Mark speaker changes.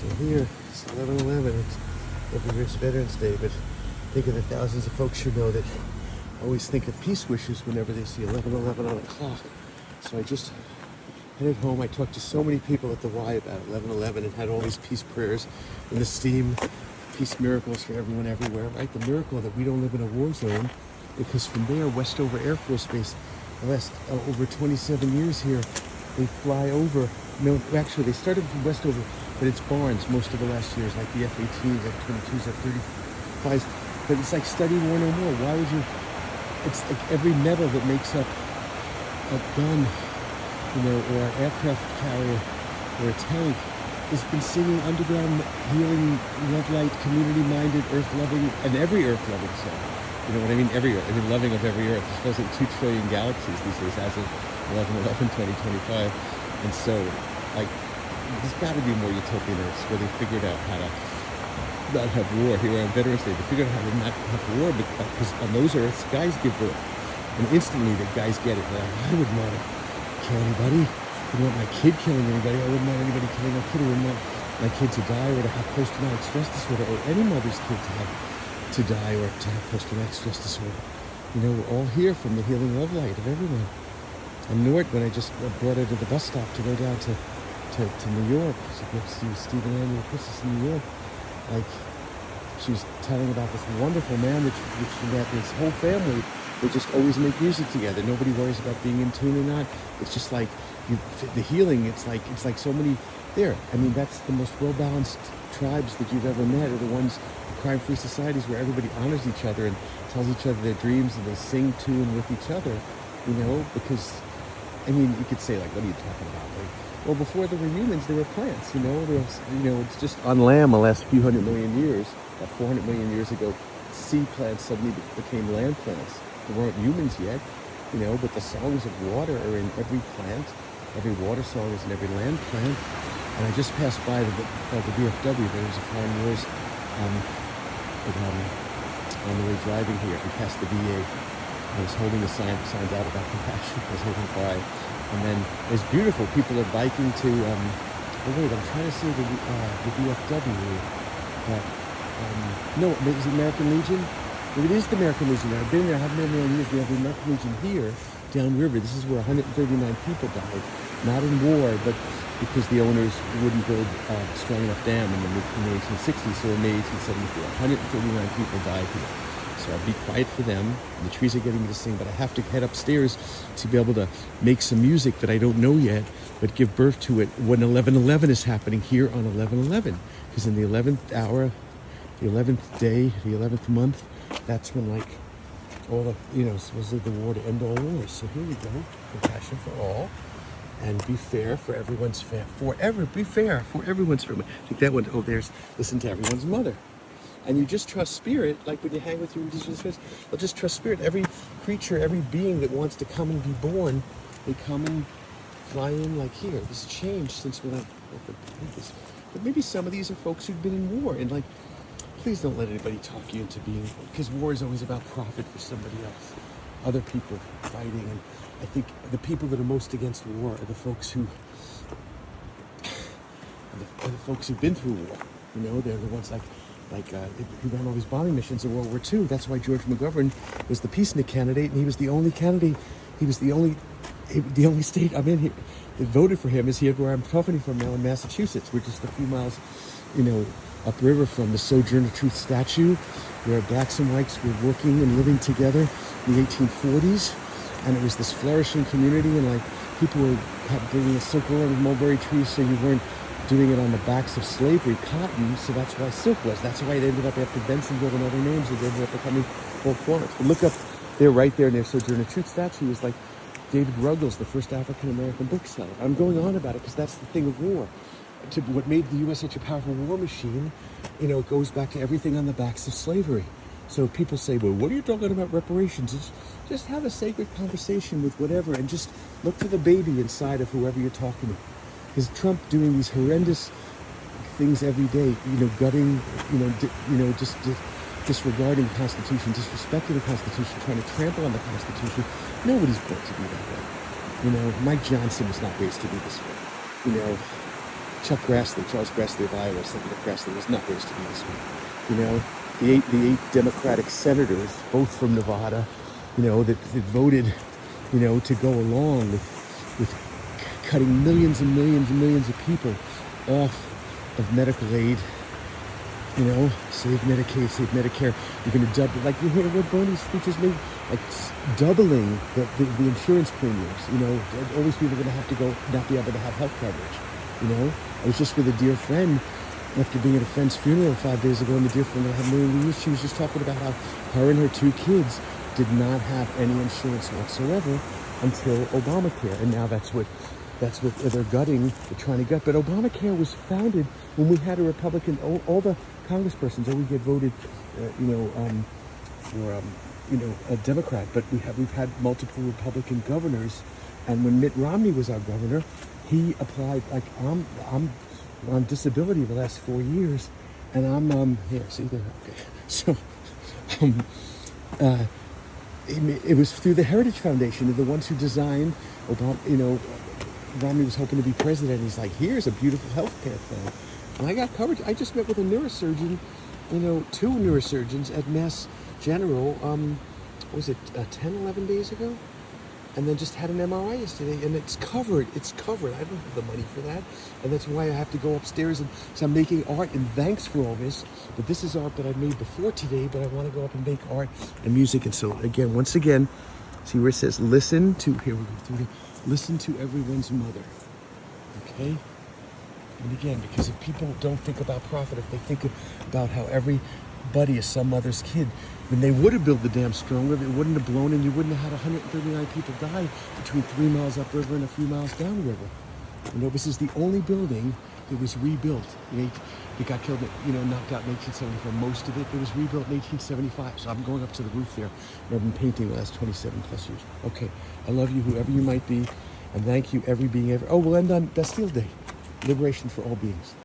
Speaker 1: So here, it's 11/11. It's every year's Veterans Day, but think of the thousands of folks who know that always think of peace wishes whenever they see 11/11 on a clock. So I just headed home. I talked to so many people at the Y about 11/11 and had all these peace prayers in the steam, peace miracles for everyone everywhere, right? The miracle that we don't live in a war zone, because from there, Westover Air Force Base, the last over 27 years here, they fly over. No, actually, they started from Westover, but it's Barnes most of the last years, like the F-18s, F-22s, F-35s. But it's like study war no more. Why would you? It's like every metal that makes up a gun, or an aircraft carrier, or a tank, has been singing underground, healing, love light, community-minded, earth-loving, and every earth-loving song. You know what I mean? Loving of every earth. There's supposed to be 2 trillion galaxies these days as of 11/11/2025. And so, like, there's got to be more utopian Earths where they figured out how to not have war. Here on Veterans Day, they figured out how to not have war because on those Earths, guys give birth. And instantly the guys get it. They're like, I wouldn't want to kill anybody. I wouldn't want my kid killing anybody. I wouldn't want anybody killing my kid. I wouldn't want my kid to die or to have post-traumatic stress disorder, or any mother's kid to die or to have post-traumatic stress disorder. We're all here from the healing love light of everyone. And Nort, when I just brought her to the bus stop to go down to New York, she goes to see Stephen Annual Christmas in New York, like, she was telling about this wonderful man that she met, his whole family, they just always make music together. Nobody worries about being in tune or not. It's just like the healing. It's like so many there. I mean, that's the most well-balanced tribes that you've ever met, are the ones, the crime-free societies where everybody honors each other and tells each other their dreams, and they sing to and with each other, because, I mean, you could say, like, what are you talking about? Like, well, before there were humans, there were plants, there was, it's just on land the last few 100 million years, about 400 million years ago, sea plants suddenly became land plants. There weren't humans yet, but the songs of water are in every plant. Every water song is in every land plant. And I just passed by the VFW. There was a Foreign Wars on the way driving here. I passed the VA. I was holding the signs out about compassion. I was holding by. And then it's beautiful. People are biking to, I'm trying to see the VFW. But, no, is it American Legion? It is the American Legion. I've been there, I haven't been there in years. We have the American Legion here, downriver. This is where 139 people died. Not in war, but because the owners wouldn't build a strong enough dam in the 1860s. So in May 1874, 139 people died here. So I'll be quiet for them. The trees are getting me to sing, but I have to head upstairs to be able to make some music that I don't know yet, but give birth to it when 11/11 is happening here on 11/11. Because in the 11th hour, the 11th day, the 11th month, that's when, like, all the, supposedly the war to end all wars. So here we go. Compassion for all. And be fair for everyone's be fair for everyone's family. Take that one. Oh, there's listen to everyone's mother. And you just trust spirit, like when you hang with your indigenous friends. Well, just trust spirit. Every creature, every being that wants to come and be born, they come and fly in like here. This changed since when I this. But maybe some of these are folks who've been in war, and like, please don't let anybody talk you into being, because war is always about profit for somebody else, other people fighting. And I think the people that are most against war are the folks who've been through war. They're the ones who ran all these bombing missions in World War II. That's why George McGovern was the peacenik candidate, and he was the only candidate. He was the only state I'm in here that voted for him is here where I'm talking from now in Massachusetts. We're just a few miles, upriver from the Sojourner Truth statue, where blacks and whites were working and living together in the 1840s. And it was this flourishing community, and like people were bringing a circle around mulberry trees, so you weren't doing it on the backs of slavery, cotton. So that's why silk was. That's why it ended up after Bensonville and other names. It ended up becoming full forest. But look up there, right there near Sojourner Truth statue is like David Ruggles, the first African-American bookseller. I'm going on about it because that's the thing of war. To what made the U.S. such a powerful war machine, it goes back to everything on the backs of slavery. So people say, well, what are you talking about reparations? Just have a sacred conversation with whatever, and just look for the baby inside of whoever you're talking to. Because Trump doing these horrendous things every day, gutting, just disregarding the Constitution, disrespecting the Constitution, trying to trample on the Constitution. Nobody's built to be that way. Mike Johnson was not raised to be this way. Chuck Grassley, Charles Grassley of Iowa, said that Grassley was not raised to be this way. You know, the eight Democratic senators, both from Nevada, you know, that voted, you know, to go along with cutting millions and millions and millions of people off of medical aid. You know, save Medicaid, save Medicare. You're going to double, like you hear what Bernie's speeches made, like doubling the insurance premiums. You know, always people are going to have to go, not be able to have health coverage. You know, I was just with a dear friend after being at a friend's funeral 5 days ago, and the dear friend I had no use. She was just talking about how her and her 2 kids did not have any insurance whatsoever until Obamacare, and now that's what they're gutting. They're trying to gut. But Obamacare was founded when we had a Republican. All the congresspersons always get voted, a Democrat. But we've had multiple Republican governors, and when Mitt Romney was our governor, he applied. Like I'm on disability the last 4 years, and I'm here. See there. Okay. So, it was through the Heritage Foundation, and the ones who designed Obama. You know, Romney was hoping to be president. He's like, here's a beautiful healthcare plan. And I got coverage. I just met with a neurosurgeon, 2 neurosurgeons at Mass General, 11 days ago? And then just had an MRI yesterday, and it's covered. It's covered. I don't have the money for that. And that's why I have to go upstairs. And so I'm making art, and thanks for all this. But this is art that I made before today, but I want to go up and make art and music. And so, once again, see where it says, listen to everyone's mother. Okay? And again, because if people don't think about profit, if they think about how everybody is some mother's kid, then they would have built the dam stronger, it wouldn't have blown, and you wouldn't have had 139 people die between 3 miles upriver and a few miles downriver. You know, this is the only building that was rebuilt. It got killed, knocked out in 1874. Most of it was rebuilt in 1875. So I'm going up to the roof there, and I've been painting the last 27 plus years. Okay, I love you, whoever you might be, and thank you, every being ever. Oh, we'll end on Bastille Day. Liberation for all beings.